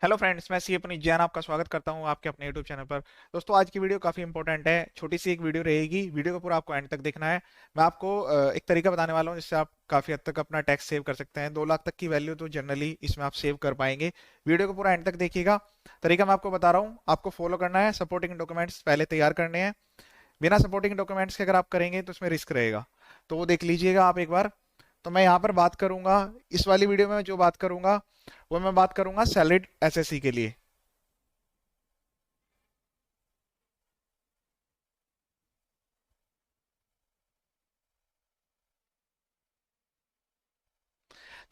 Hello friends, मैं सी अपनी जैन आपका स्वागत करता हूं आपके अपने यूट्यूब चैनल पर। दोस्तों, आज की वीडियो काफ़ी इंपॉर्टेंट है। छोटी सी एक वीडियो रहेगी। वीडियो को पूरा आपको एंड तक देखना है। मैं आपको एक तरीका बताने वाला हूं जिससे आप काफ़ी हद तक अपना टैक्स सेव कर सकते हैं। 2 लाख तक की वैल्यू तो जनरली इसमें आप सेव कर पाएंगे। वीडियो को पूरा एंड तक देखिएगा। तरीका मैं आपको बता रहा हूँ, आपको फॉलो करना है। सपोर्टिंग डॉक्यूमेंट्स पहले तैयार करने हैं। बिना सपोर्टिंग डॉक्यूमेंट्स के अगर आप करेंगे तो उसमें रिस्क रहेगा, तो वो देख लीजिएगा आप एक बार। तो मैं यहाँ पर बात करूंगा, इस वाली वीडियो में जो बात करूंगा वो मैं बात करूंगा सैलरीड एसएससी के लिए।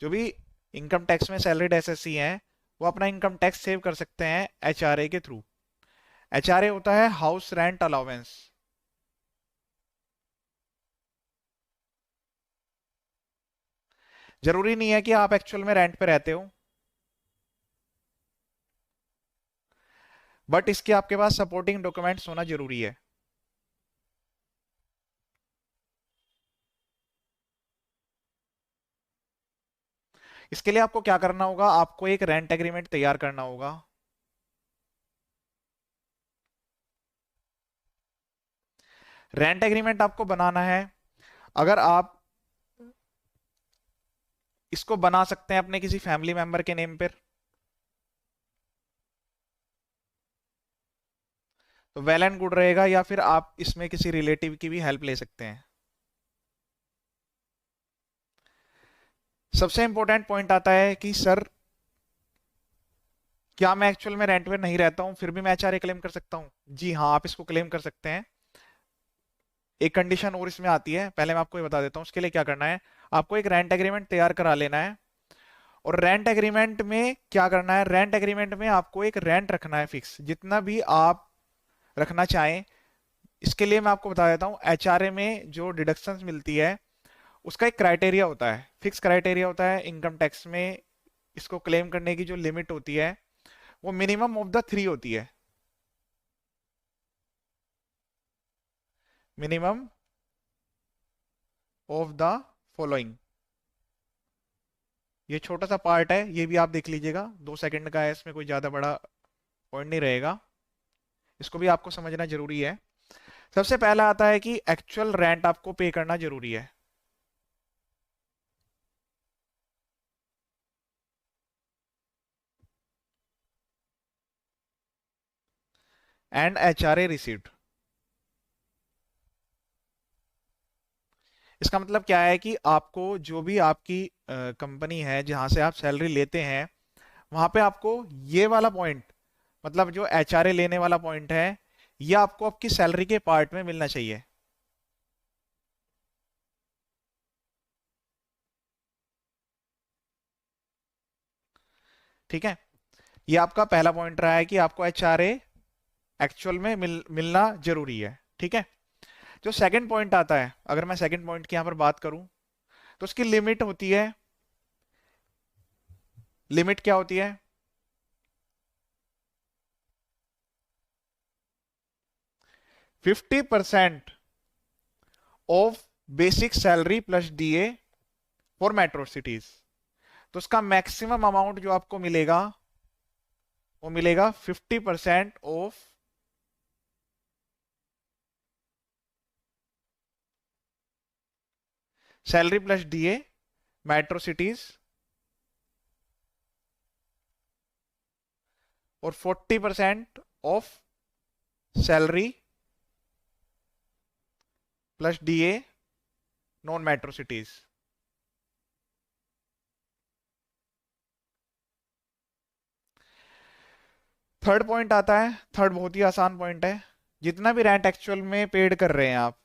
जो भी इनकम टैक्स में सैलरीड एसएससी हैं, वो अपना इनकम टैक्स सेव कर सकते हैं एचआरए के थ्रू। एचआरए होता है हाउस रेंट अलाउंस। जरूरी नहीं है कि आप एक्चुअल में रेंट पे रहते हो, बट इसके आपके पास सपोर्टिंग डॉक्यूमेंट्स होना जरूरी है। इसके लिए आपको क्या करना होगा, आपको एक रेंट एग्रीमेंट तैयार करना होगा। रेंट एग्रीमेंट आपको बनाना है। अगर आप इसको बना सकते हैं अपने किसी फैमिली मेंबर के नेम पर, तो वेल एंड गुड रहेगा, या फिर आप इसमें किसी रिलेटिव की भी हेल्प ले सकते हैं। सबसे इंपॉर्टेंट पॉइंट आता है कि सर, क्या मैं एक्चुअल में रेंट पे नहीं रहता हूं फिर भी मैं एचआरए क्लेम कर सकता हूं? जी हाँ, आप इसको क्लेम कर सकते हैं। एक कंडीशन और इसमें आती है, पहले मैं आपको ये बता देता हूँ उसके लिए क्या करना है। आपको एक रेंट एग्रीमेंट तैयार करा लेना है। और रेंट एग्रीमेंट में क्या करना है, रेंट एग्रीमेंट में आपको एक रेंट रखना है फिक्स, जितना भी आप रखना चाहें। इसके लिए मैं आपको बता देता हूँ, एचआरए में जो डिडक्शंस मिलती है उसका एक क्राइटेरिया होता है, फिक्स क्राइटेरिया होता है इनकम टैक्स में। इसको क्लेम करने की जो लिमिट होती है वो मिनिमम ऑफ द 3 होती है। Minimum of the following. ये छोटा सा पार्ट है, ये भी आप देख लीजिएगा, 2 सेकंड का है, इसमें कोई ज्यादा बड़ा पॉइंट नहीं रहेगा। इसको भी आपको समझना जरूरी है। सबसे पहला आता है कि एक्चुअल रेंट आपको पे करना जरूरी है। And HRA receipt. इसका मतलब क्या है कि आपको जो भी आपकी कंपनी है जहां से आप सैलरी लेते हैं, वहां पे आपको ये वाला पॉइंट, मतलब जो एचआरए लेने वाला पॉइंट है, ये आपको आपकी सैलरी के पार्ट में मिलना चाहिए। ठीक है, ये आपका पहला पॉइंट रहा है कि आपको एचआरए एक्चुअल में मिलना जरूरी है। ठीक है। जो सेकंड पॉइंट आता है, अगर मैं सेकंड पॉइंट की यहां पर बात करूं, तो उसकी लिमिट होती है। लिमिट क्या होती है? 50% of basic salary plus DA for metro cities. तो उसका मैक्सिमम अमाउंट जो आपको मिलेगा वो मिलेगा 50% of salary plus DA metro cities, और 40% of salary plus DA non metro cities. Third point आता है, थर्ड बहुत ही आसान पॉइंट है। जितना भी रेंट एक्चुअल में पेड कर रहे हैं आप,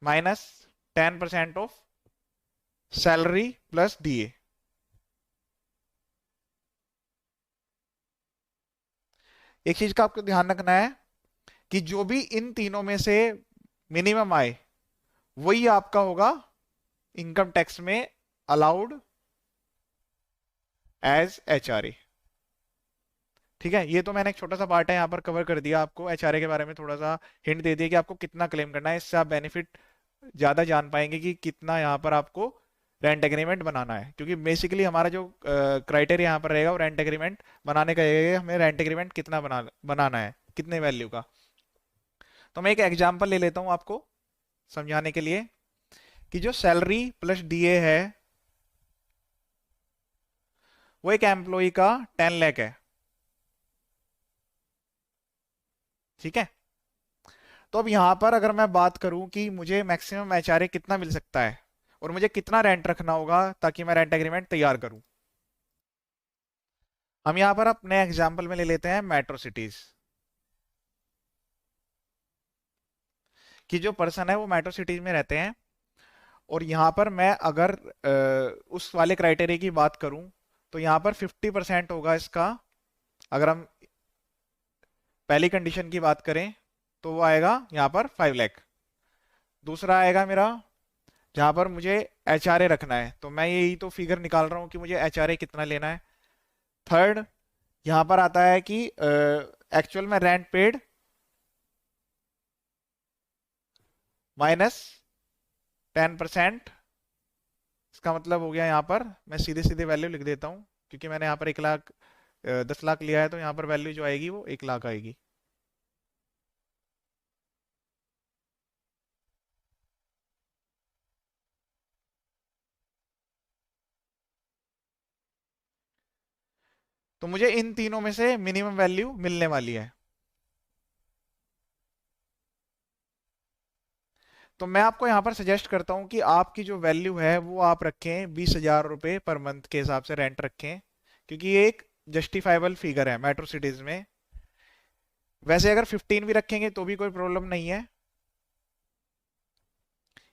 minus 10% of salary plus DA. एक चीज का आपको ध्यान रखना है कि जो भी इन तीनों में से मिनिमम आए, वही आपका होगा इनकम टैक्स में अलाउड एज एचआरए। ठीक है, ये तो मैंने एक छोटा सा पार्ट है यहाँ पर कवर कर दिया, आपको एचआरए के बारे में थोड़ा सा हिंट दे दिया कि आपको कितना क्लेम करना है। इससे आप बेनिफिट ज्यादा जान पाएंगे कि कितना यहाँ पर आपको रेंट एग्रीमेंट बनाना है, क्योंकि बेसिकली हमारा जो क्राइटेरिया यहाँ पर रहेगा वो रेंट एग्रीमेंट बनाने का रहेगा, हमें रेंट एग्रीमेंट कितना बनाना है, कितने वैल्यू का। तो मैं एक एग्जांपल ले लेता हूँ आपको समझाने के लिए, कि जो सैलरी प्लस डीए है वो एक एम्प्लॉय का 10 लाख है, ठीक है। तो अब यहां पर अगर मैं बात करूं कि मुझे मैक्सिमम एचआरए कितना मिल सकता है और मुझे कितना रेंट रखना होगा ताकि मैं रेंट एग्रीमेंट तैयार करूं, हम यहां पर अपने एग्जांपल में ले लेते हैं मेट्रो सिटीज, कि जो पर्सन है वो मेट्रो सिटीज में रहते हैं। और यहां पर मैं अगर उस वाले क्राइटेरिया की बात करूं तो यहां पर 50% होगा इसका। अगर हम पहली कंडीशन की बात करें तो वो आएगा यहाँ पर 5 लाख। दूसरा आएगा मेरा जहां पर मुझे एचआरए रखना है, तो मैं यही तो फिगर निकाल रहा हूँ कि मुझे एचआरए कितना लेना है। थर्ड यहां पर आता है कि एक्चुअल में रेंट पेड -10%। इसका मतलब हो गया, यहाँ पर मैं सीधे सीधे वैल्यू लिख देता हूँ, क्योंकि मैंने यहाँ पर 1 लाख 10 लाख लिया है, तो यहाँ पर वैल्यू जो आएगी वो 1 लाख आएगी। तो मुझे इन तीनों में से मिनिमम वैल्यू मिलने वाली है। तो मैं आपको यहाँ पर सजेस्ट करता हूँ कि आपकी जो वैल्यू है वो आप रखें 20,000 रुपये पर मंथ के हिसाब से रेंट रखें, क्योंकि ये एक जस्टिफाइबल फिगर है मेट्रो सिटीज में। वैसे अगर 15 भी रखेंगे तो भी कोई प्रॉब्लम नहीं है,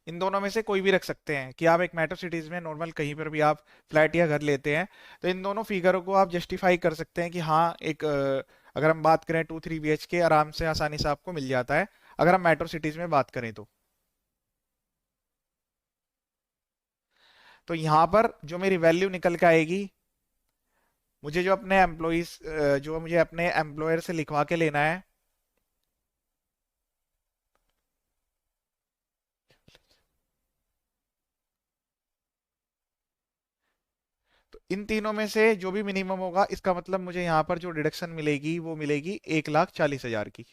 इन दोनों में से कोई भी रख सकते हैं, कि आप एक मेट्रो सिटीज में नॉर्मल कहीं पर भी आप फ्लैट या घर लेते हैं तो इन दोनों फिगरों को आप जस्टिफाई कर सकते हैं कि हाँ एक अगर हम बात करें 2-3 BHK आराम से आसानी से आपको मिल जाता है, अगर हम मेट्रो सिटीज में बात करें तो। तो यहाँ पर जो मेरी वैल्यू निकल के आएगी, मुझे जो अपने एम्प्लॉइज जो मुझे अपने एम्प्लॉयर से लिखवा के लेना है, तो इन तीनों में से जो भी मिनिमम होगा, इसका मतलब मुझे यहाँ पर जो डिडक्शन मिलेगी वो मिलेगी 1,40,000 की।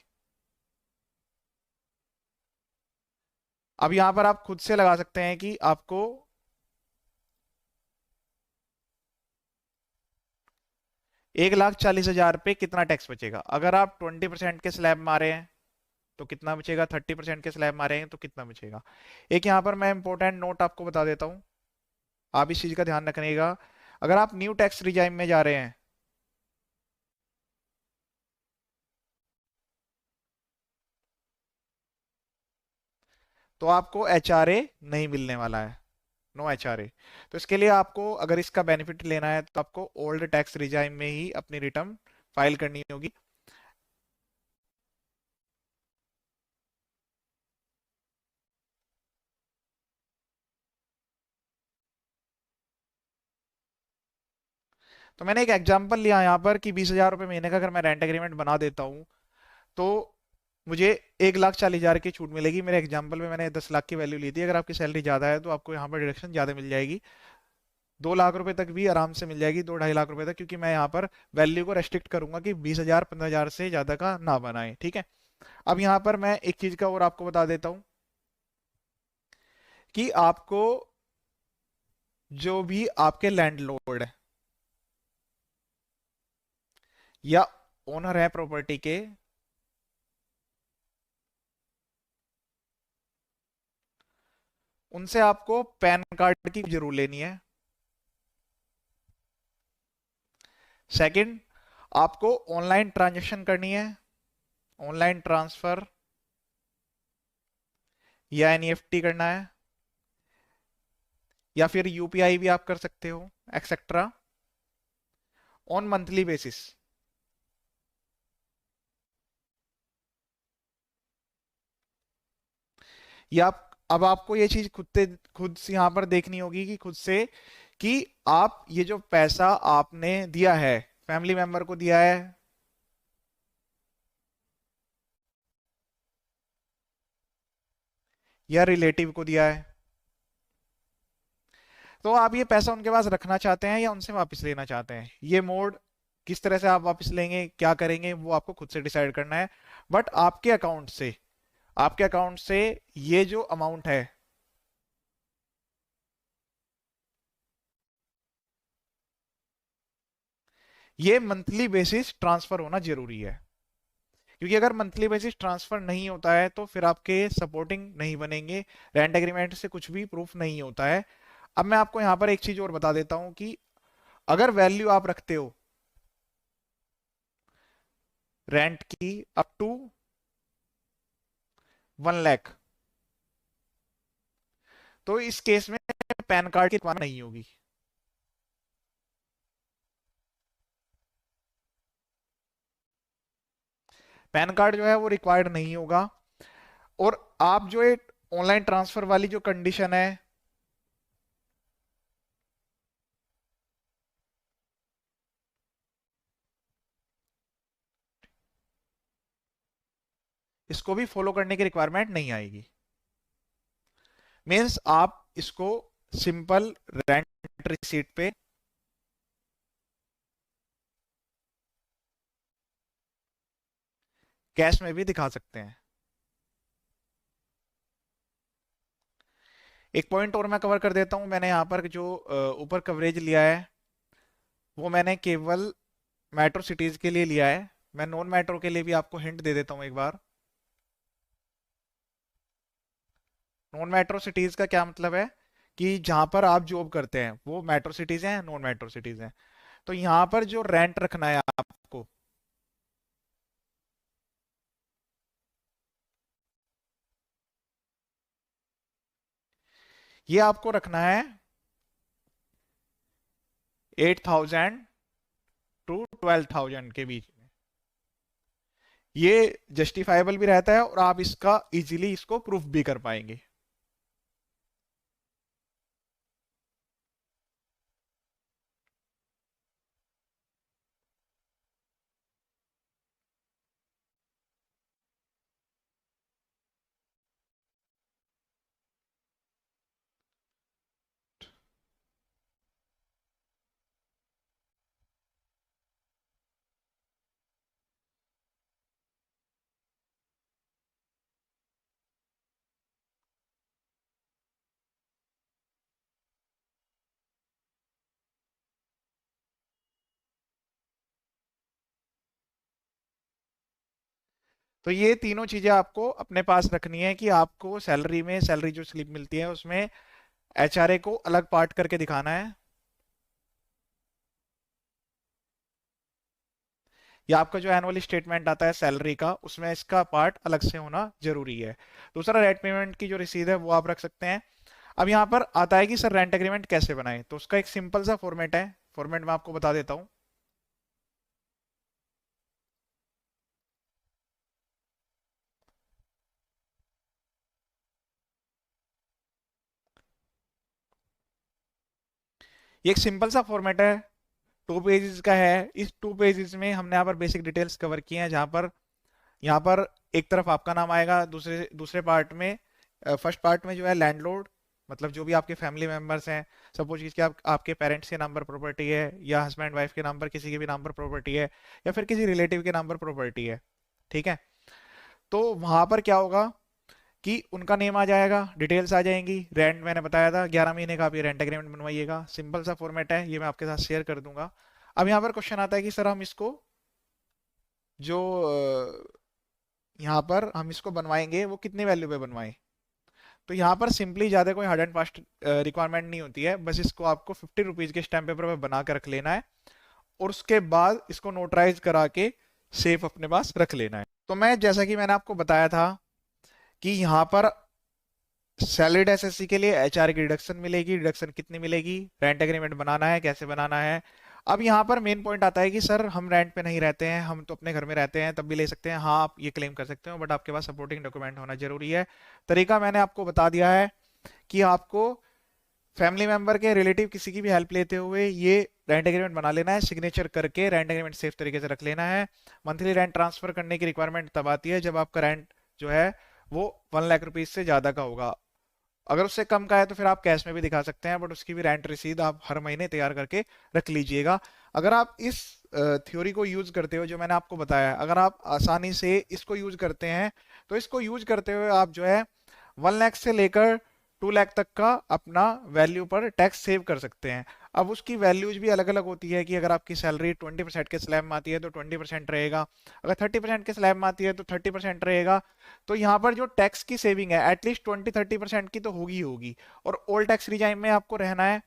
अब यहाँ पर आप खुद से लगा सकते हैं कि आपको 1,40,000 पे कितना टैक्स बचेगा। अगर आप 20% के स्लैब मारे हैं तो कितना बचेगा, 30% के स्लैब मारे हैं तो कितना बचेगा। एक यहाँ पर मैं इंपॉर्टेंट नोट आपको बता देता हूँ, आप इस चीज का ध्यान रखिएगा। अगर आप न्यू टैक्स रिजाइम में जा रहे हैं तो आपको एचआरए नहीं मिलने वाला है, नो एचआरए। तो इसके लिए आपको अगर इसका बेनिफिट लेना है तो आपको ओल्ड टैक्स रिजाइम में ही अपनी रिटर्न फाइल करनी होगी। तो मैंने एक एग्जांपल लिया यहाँ पर कि 20,000 रुपये महीने का अगर मैं रेंट एग्रीमेंट बना देता हूँ तो मुझे 1,40,000 की छूट मिलेगी। मेरे एग्जांपल में मैंने 10 लाख की वैल्यू ली थी, अगर आपकी सैलरी ज़्यादा है तो आपको यहाँ पर डिडक्शन ज़्यादा मिल जाएगी, 2 लाख रुपए तक भी आराम से मिल जाएगी, 2-2.5 लाख रुपए तक, क्योंकि मैं यहाँ पर वैल्यू को रेस्ट्रिक्ट करूंगा कि 20,000 15,000 से ज़्यादा का ना बनाए, ठीक है। अब यहाँ पर मैं एक चीज़ का और आपको बता देता हूँ कि आपको जो भी आपके लैंडलॉर्ड है या ओनर है प्रॉपर्टी के, उनसे आपको पैन कार्ड की जरूर लेनी है। सेकंड, आपको ऑनलाइन ट्रांजैक्शन करनी है, ऑनलाइन ट्रांसफर या एनईएफटी करना है, या फिर यूपीआई भी आप कर सकते हो, एक्सेट्रा, ऑन मंथली बेसिस। या अब आपको ये चीज खुद से यहाँ पर देखनी होगी कि खुद से कि आप ये जो पैसा आपने दिया है फैमिली मेंबर को दिया है या रिलेटिव को दिया है। तो आप ये पैसा उनके पास रखना चाहते हैं या उनसे वापस लेना चाहते हैं, ये मोड किस तरह से आप वापस लेंगे, क्या करेंगे, वो आपको खुद से डिसाइड करना है। बट आपके अकाउंट से ये जो अमाउंट है, ये मंथली बेसिस ट्रांसफर होना जरूरी है। क्योंकि अगर मंथली बेसिस ट्रांसफर नहीं होता है तो फिर आपके सपोर्टिंग नहीं बनेंगे, रेंट एग्रीमेंट से कुछ भी प्रूफ नहीं होता है। अब मैं आपको यहां पर एक चीज और बता देता हूं कि अगर वैल्यू आप रखते हो रेंट की अप टू 1 लाख, तो इस केस में पैन कार्ड की रिक्वायरमेंट नहीं होगी। पैन कार्ड जो है वो रिक्वायर्ड नहीं होगा। और आप जो ये ऑनलाइन ट्रांसफर वाली जो कंडीशन है, इसको भी फॉलो करने की रिक्वायरमेंट नहीं आएगी। मीन्स आप इसको सिंपल रेंट रिसीट पे कैश में भी दिखा सकते हैं। एक पॉइंट और मैं कवर कर देता हूं, मैंने यहां पर जो ऊपर कवरेज लिया है वो मैंने केवल मेट्रो सिटीज के लिए लिया है। मैं नॉन मेट्रो के लिए भी आपको हिंट दे देता हूं एक बार। नॉन मेट्रो सिटीज का क्या मतलब है कि जहां पर आप जॉब करते हैं वो मेट्रो सिटीज हैं, नॉन मेट्रो सिटीज हैं। तो यहां पर जो रेंट रखना है आपको, ये आपको रखना है 8,000 टू 12,000 के बीच में। ये जस्टिफाइबल भी रहता है और आप इसका इजीली इसको प्रूफ भी कर पाएंगे। तो ये तीनों चीजें आपको अपने पास रखनी है कि आपको सैलरी में, सैलरी जो स्लिप मिलती है उसमें एचआरए को अलग पार्ट करके दिखाना है, या आपका जो एनुअली स्टेटमेंट आता है सैलरी का उसमें इसका पार्ट अलग से होना जरूरी है। दूसरा, रेंट पेमेंट की जो रसीद है वो आप रख सकते हैं। अब यहाँ पर आता है कि सर रेंट एग्रीमेंट कैसे बनाएं, तो उसका एक सिंपल सा फॉर्मेट है, फॉर्मेट मैं आपको बता देता हूँ। ये एक सिंपल सा फॉर्मेट है, 2 पेजेस का है। इस 2 पेजेस में हमने यहाँ पर बेसिक डिटेल्स कवर किए हैं, जहाँ पर यहाँ पर एक तरफ आपका नाम आएगा, दूसरे दूसरे पार्ट में, फर्स्ट पार्ट में जो है लैंडलॉर्ड, मतलब जो भी आपके फैमिली मेंबर्स हैं, सपोज कि आपके पेरेंट्स के नाम पर प्रॉपर्टी है, या हस्बैंड वाइफ के नाम पर किसी के भी नाम पर प्रॉपर्टी है, या फिर किसी रिलेटिव के नाम पर प्रॉपर्टी है, ठीक है। तो वहां पर क्या होगा कि उनका नेम आ जाएगा, डिटेल्स आ जाएंगी, रेंट मैंने बताया था 11 महीने का आप ये रेंट एग्रीमेंट बनवाइएगा। सिंपल सा फॉर्मेट है, ये मैं आपके साथ शेयर कर दूंगा। अब यहाँ पर क्वेश्चन आता है कि सर हम इसको जो यहाँ पर हम इसको बनवाएंगे वो कितनी वैल्यू पे बनवाएं। तो यहाँ पर सिंपली ज़्यादा कोई हार्ड एंड फास्ट रिक्वायरमेंट नहीं होती है, बस इसको आपको 50 रुपीज़ के स्टैम्प पेपर पे बना कर रख लेना है और उसके बाद इसको नोटराइज करा के सेफ अपने पास रख लेना है। तो मैं, जैसा कि मैंने आपको बताया था कि यहाँ पर सैलरीड एसएससी के लिए एचआर की डिडक्शन मिलेगी। डिडक्शन कितनी मिलेगी, रेंट एग्रीमेंट बनाना है, कैसे बनाना है। अब यहाँ पर मेन पॉइंट आता है कि सर हम रेंट पे नहीं रहते हैं, हम तो अपने घर में रहते हैं, तब भी ले सकते हैं। हाँ, आप ये क्लेम कर सकते हो, बट आपके पास सपोर्टिंग डॉक्यूमेंट होना जरूरी है। तरीका मैंने आपको बता दिया है कि आपको फैमिली मेंबर के, रिलेटिव किसी की भी हेल्प लेते हुए ये रेंट एग्रीमेंट बना लेना है, सिग्नेचर करके रेंट एग्रीमेंट सेफ तरीके से रख लेना है। मंथली रेंट ट्रांसफर करने की रिक्वायरमेंट तब आती है जब आपका रेंट जो है वो 1 लाख रुपीज से ज्यादा का होगा। अगर उससे कम का है तो फिर आप कैश में भी दिखा सकते हैं, बट उसकी भी रेंट रसीद आप हर महीने तैयार करके रख लीजिएगा। अगर आप इस थ्योरी को यूज करते हो जो मैंने आपको बताया, अगर आप आसानी से इसको यूज करते हैं तो इसको यूज करते हुए आप जो है 1 लाख से लेकर 2 लाख तक का अपना वैल्यू पर टैक्स सेव कर सकते हैं। अब उसकी वैल्यूज भी अलग अलग होती है कि अगर आपकी सैलरी 20% के स्लैब में आती है तो 20% रहेगा, अगर 30% के स्लैब में आती है तो 30% रहेगा। तो यहाँ पर जो टैक्स की सेविंग है एटलीस्ट 20-30% की तो होगी ही होगी। और ओल्ड टैक्स रिजाइम में आपको रहना है।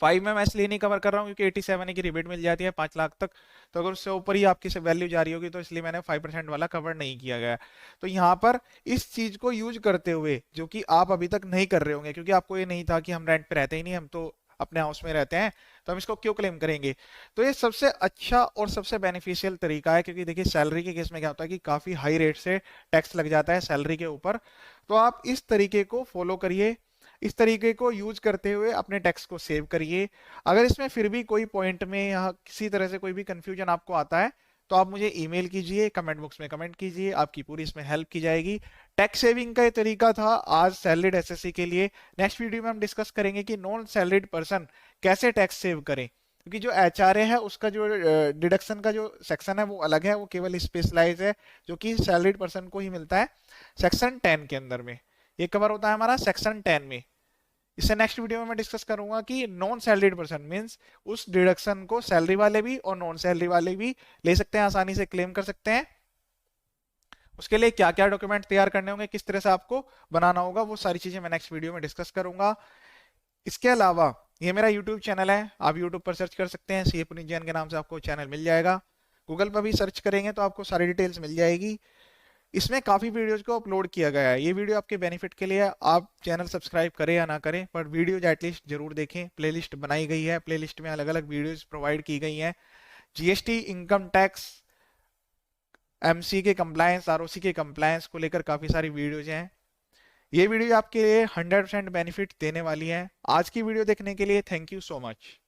5 में मैं इसलिए नहीं कवर कर रहा हूँ क्योंकि 87 की रिबेट मिल जाती है 5 लाख तक, तो अगर उससे ऊपर ही आपकी वैल्यू जा रही होगी तो इसलिए मैंने 5% वाला कवर नहीं किया गया। तो यहाँ पर इस चीज को यूज करते हुए जो कि आप अभी तक नहीं कर रहे होंगे, क्योंकि आपको ये नहीं था कि हम रेंट पे रहते ही नहीं, हम तो अपने हाउस में रहते हैं, तो हम इसको क्यों क्लेम करेंगे। तो ये सबसे अच्छा और सबसे बेनिफिशियल तरीका है, क्योंकि देखिए सैलरी के केस में क्या होता है कि काफी हाई रेट से टैक्स लग जाता है सैलरी के ऊपर। तो आप इस तरीके को फॉलो करिए, इस तरीके को यूज करते हुए अपने टैक्स को सेव करिए। अगर इसमें फिर भी कोई पॉइंट में या किसी तरह से कोई भी कंफ्यूजन आपको आता है तो आप मुझे ईमेल कीजिए, कमेंट बॉक्स में कमेंट कीजिए, आपकी पूरी इसमें हेल्प की जाएगी। टैक्स सेविंग का ये तरीका था आज सैलरीड एसएससी के लिए। नेक्स्ट वीडियो में हम डिस्कस करेंगे कि नॉन सैलरीड पर्सन कैसे टैक्स सेव करें, क्योंकि जो एचआरए है उसका जो डिडक्शन का जो सेक्शन है वो अलग है, वो केवल स्पेशलाइज है जो कि सैलरीड पर्सन को ही मिलता है सेक्शन 10 के अंदर में। ये कवर होता है हमारा सेक्शन 10 में। इससे नेक्स्ट वीडियो में मैं डिस्कस करूंगा कि नॉन सैलरीड पर्सन मींस उस डिडक्शन को सैलरी वाले भी और नॉन सैलरी वाले भी ले सकते हैं, आसानी से क्लेम कर सकते हैं। उसके लिए क्या क्या डॉक्यूमेंट तैयार करने होंगे, किस तरह से आपको बनाना होगा, वो सारी चीजें मैं नेक्स्ट वीडियो में डिस्कस करूंगा। इसके अलावा ये मेरा यूट्यूब चैनल है, आप यूट्यूब पर सर्च कर सकते हैं सीए पुनीत जैन के नाम से, आपको चैनल मिल जाएगा। गूगल पर भी सर्च करेंगे तो आपको सारी डिटेल्स मिल जाएगी। इसमें काफी वीडियोज को अपलोड किया गया है, ये वीडियो आपके बेनिफिट के लिए, आप चैनल सब्सक्राइब करें या ना करें पर वीडियोज एटलीस्ट जरूर देखें। प्लेलिस्ट बनाई गई है, प्लेलिस्ट में अलग अलग वीडियोज प्रोवाइड की गई हैं। जीएसटी, इनकम टैक्स, एमसी के कंप्लायंस, आरओसी के कंप्लायंस को लेकर काफी सारी वीडियोज हैं। ये वीडियो आपके लिए 100% बेनिफिट देने वाली है। आज की वीडियो देखने के लिए थैंक यू सो मच।